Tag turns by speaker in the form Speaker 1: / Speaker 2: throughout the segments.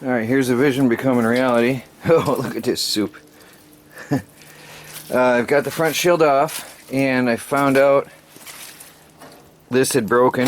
Speaker 1: Alright, here's a vision becoming reality. Oh, look at this soup. I've got the front shield off, and I found out this had broken.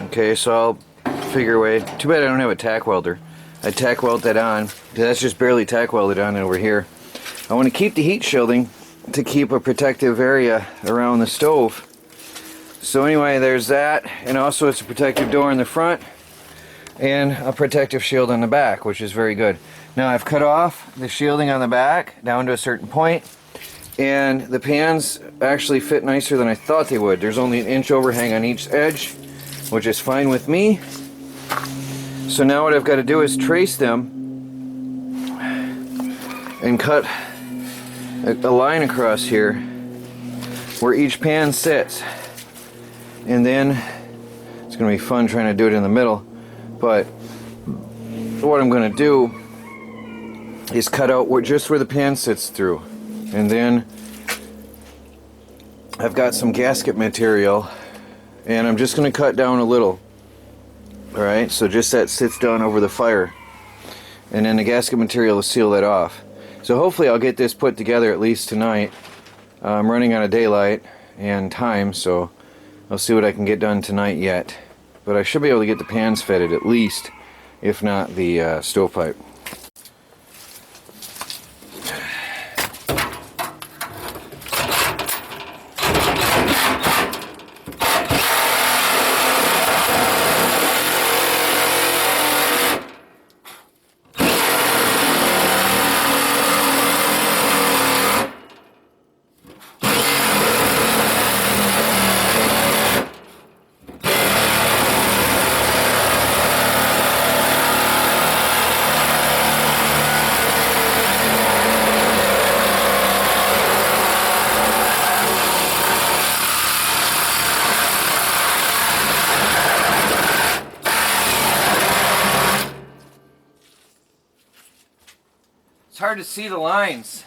Speaker 1: Okay, so I'll figure a way. Too bad I don't have a tack welder. I tack weld that on. That's just barely tack welded on over here. I want to keep the heat shielding to keep a protective area around the stove. So anyway, there's that, and also it's a protective door in the front and a protective shield on the back, which is very good. Now I've cut off the shielding on the back down to a certain point, and the pans actually fit nicer than I thought they would. There's only an inch overhang on each edge, which is fine with me. So now what I've got to do is trace them and cut a line across here where each pan sits, and then it's going to be fun trying to do it in the middle. But what I'm going to do is cut out just where the pan sits through, and then I've got some gasket material, and I'm just going to cut down a little. Alright, so just that sits down over the fire, and then the gasket material will seal that off. So hopefully I'll get this put together at least tonight. I'm running out of daylight and time, so I'll see what I can get done tonight yet. But I should be able to get the pans fitted at least, if not the stovepipe. It's hard to see the lines.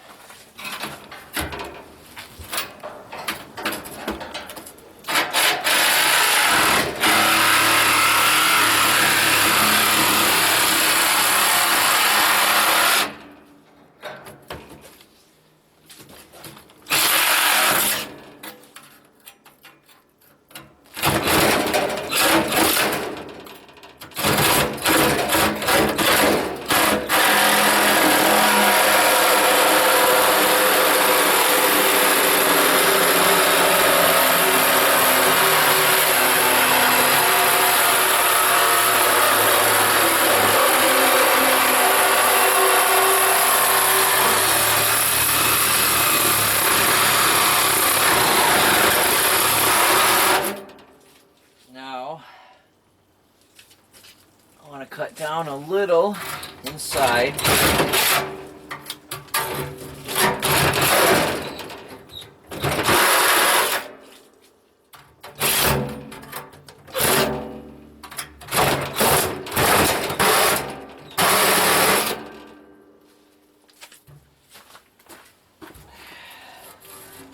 Speaker 1: Cut down a little inside.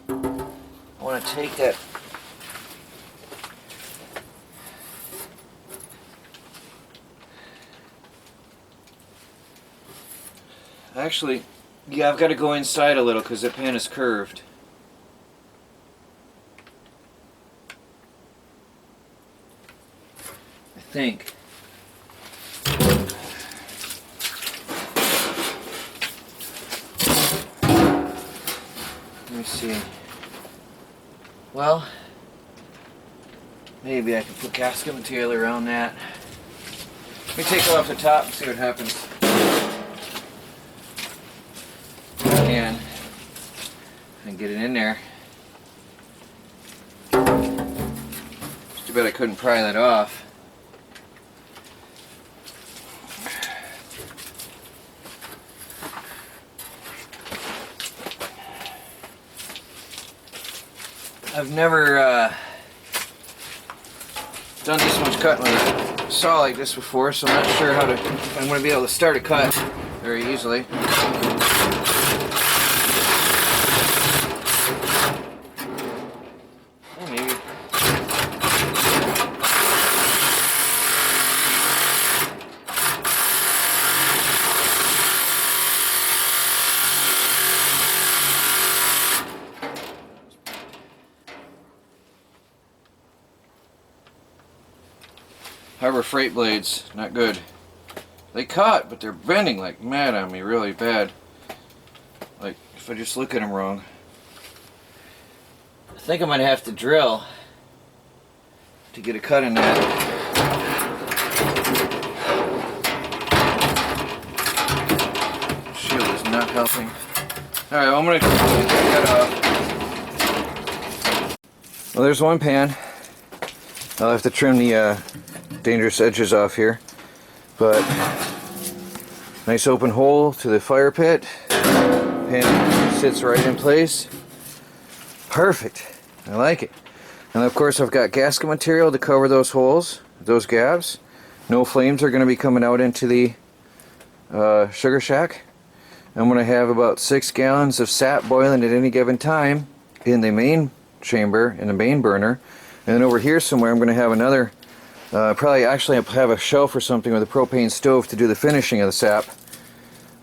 Speaker 1: I want to take that actually, yeah, I've got to go inside a little because the pan is curved. I think. Let me see. Well, maybe I can put gasket material around that. Let me take it off the top and see what happens. And get it in there. It's too bad I couldn't pry that off. I've never done this much cutting with a saw like this before, so I'm not sure how to. I'm going to be able to start a cut very easily. Harbor Freight blades, not good. They cut, but they're bending like mad on me, really bad. Like, if I just look at them wrong. I think I might have to drill to get a cut in that. Shield is not helping. Alright, well, I'm going to get that off. Well, there's one pan. I'll have to trim the dangerous edges off here. But nice open hole to the fire pit. Pan sits right in place. Perfect. I like it. And of course I've got gasket material to cover those holes, those gaps. No flames are going to be coming out into the sugar shack. I'm going to have about 6 gallons of sap boiling at any given time in the main chamber, in the main burner. And then over here somewhere I'm going to have another, probably actually have a shelf or something with a propane stove to do the finishing of the sap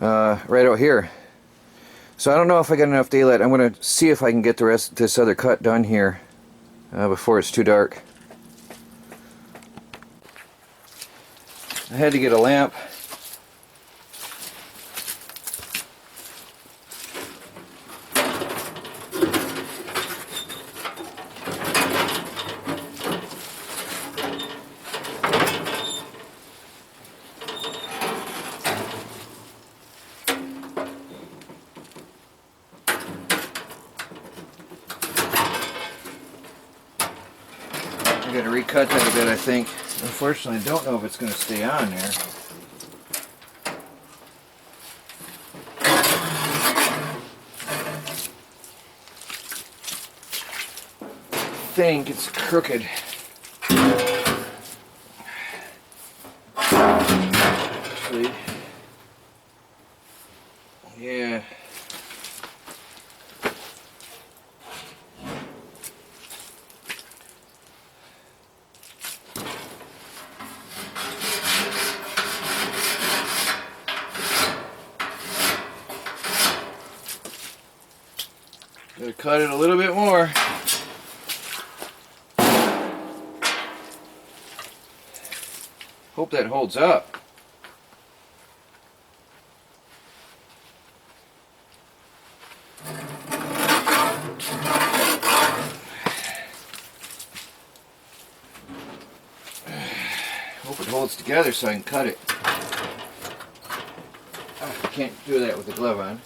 Speaker 1: right out here. So I don't know if I got enough daylight. I'm going to see if I can get the rest of this other cut done here before it's too dark. I had to get a lamp. I gotta recut that a bit, I think. Unfortunately, I don't know if it's going to stay on there. I think it's crooked. Actually, yeah. Gotta cut it a little bit more. Hope that holds up. Hope it holds together so I can cut it. I can't do that with the glove on.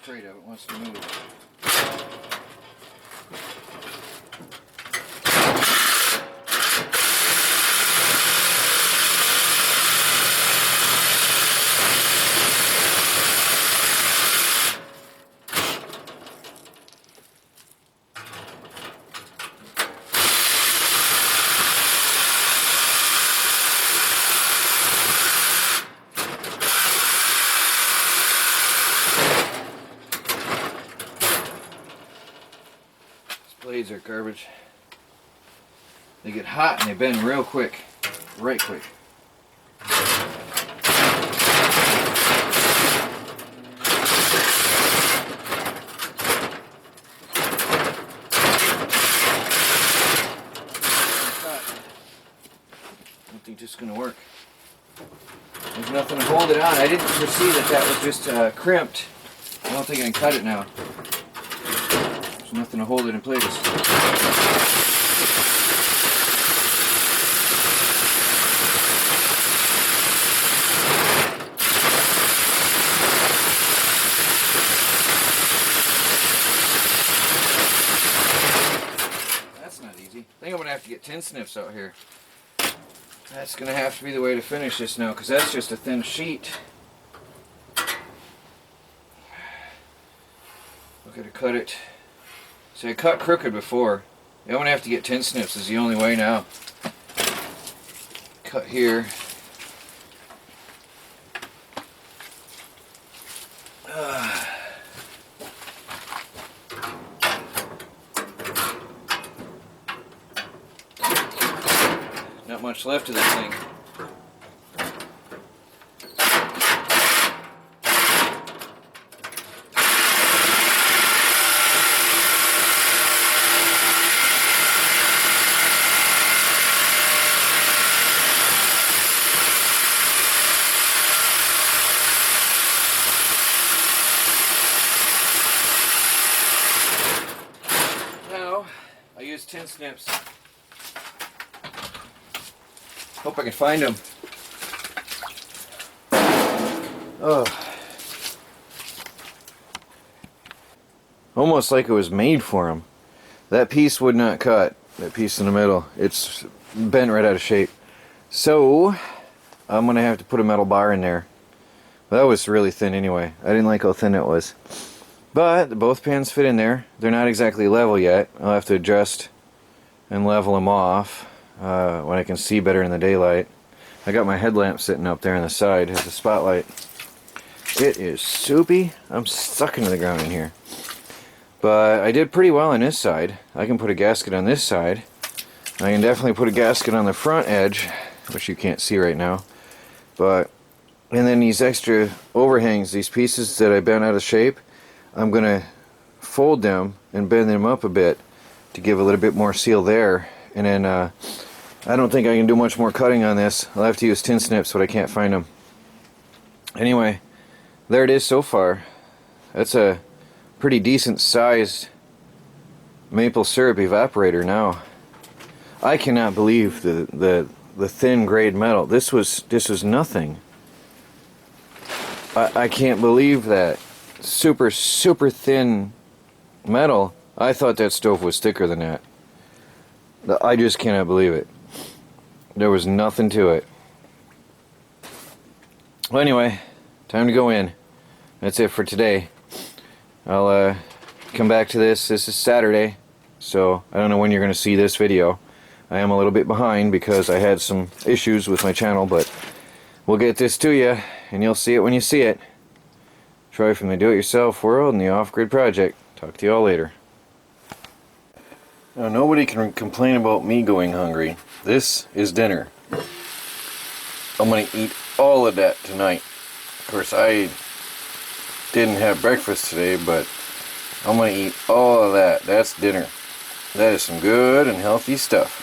Speaker 1: Afraid of it wants to move. Blades are garbage. They get hot and they bend real quick. Right quick. I don't think this is going to work. There's nothing to hold it on. I didn't foresee that that was just crimped. I don't think I can cut it now. There's nothing to hold it in place. That's not easy. I think I'm going to have to get tin snips out here. That's going to have to be the way to finish this now, because that's just a thin sheet. We're going to cut it. See, I cut crooked before. I'm going to have to get tin snips is the only way now. Cut here. Not much left of this thing. tin snips. Hope I can find them. Oh. Almost like it was made for them. That piece would not cut. That piece in the middle. It's bent right out of shape. So, I'm going to have to put a metal bar in there. That was really thin anyway. I didn't like how thin it was. But both pans fit in there. They're not exactly level yet. I'll have to adjust and level them off when I can see better in the daylight. I got my headlamp sitting up there on the side. Has a spotlight. It is soupy. I'm stuck into the ground in here. But I did pretty well on this side. I can put a gasket on this side. I can definitely put a gasket on the front edge, which you can't see right now. But, and then these extra overhangs, these pieces that I bent out of shape, I'm going to fold them and bend them up a bit to give a little bit more seal there. And then I don't think I can do much more cutting on this. I'll have to use tin snips, but I can't find them. Anyway, there it is so far. That's a pretty decent sized maple syrup evaporator now. I cannot believe the thin grade metal. This was nothing. I can't believe that. Super thin metal. I thought that stove was thicker than that. I just cannot believe it. There was nothing to it. Well, anyway, time to go in. That's it for today. I'll come back to this. This is Saturday, so I don't know when you're going to see this video. I am a little bit behind because I had some issues with my channel, but we'll get this to you, and you'll see it when you see it. Troy from the Do-It-Yourself World and the Off-Grid Project. Talk to you all later. Now, nobody can complain about me going hungry. This is dinner. I'm going to eat all of that tonight. Of course, I didn't have breakfast today, but I'm going to eat all of that. That's dinner. That is some good and healthy stuff.